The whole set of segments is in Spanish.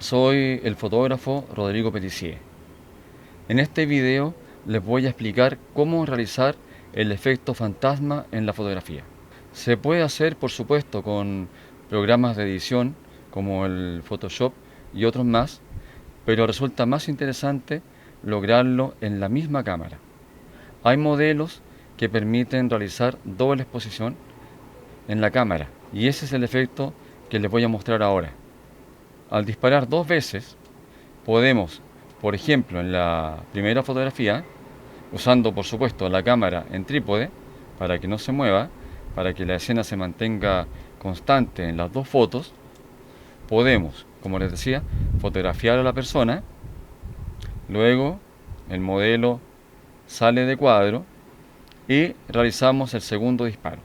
Soy el fotógrafo Rodrigo Petissier. En este video les voy a explicar cómo realizar el efecto fantasma en la fotografía. Se puede hacer, por supuesto, con programas de edición como el Photoshop y otros más, pero resulta más interesante lograrlo en la misma cámara. Hay modelos que permiten realizar doble exposición en la cámara y ese es el efecto que les voy a mostrar ahora. Al disparar dos veces, podemos, por ejemplo, en la primera fotografía, usando por supuesto la cámara en trípode para que no se mueva, para que la escena se mantenga constante en las dos fotos, podemos, como les decía, fotografiar a la persona, luego el modelo sale de cuadro y realizamos el segundo disparo.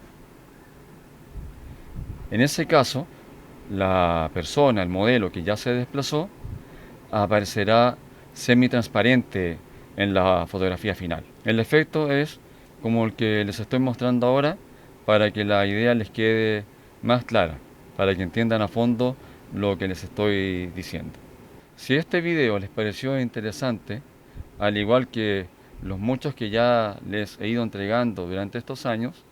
En ese caso, la persona, el modelo que ya se desplazó, aparecerá semitransparente en la fotografía final. El efecto es como el que les estoy mostrando ahora para que la idea les quede más clara, para que entiendan a fondo lo que les estoy diciendo. Si este video les pareció interesante, al igual que los muchos que ya les he ido entregando durante estos años,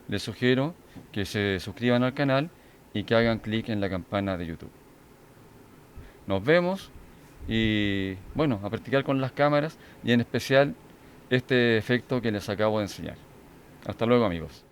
les sugiero que se suscriban al canal y que hagan clic en la campana de YouTube. Nos vemos y bueno, a practicar con las cámaras y en especial este efecto que les acabo de enseñar. Hasta luego, amigos.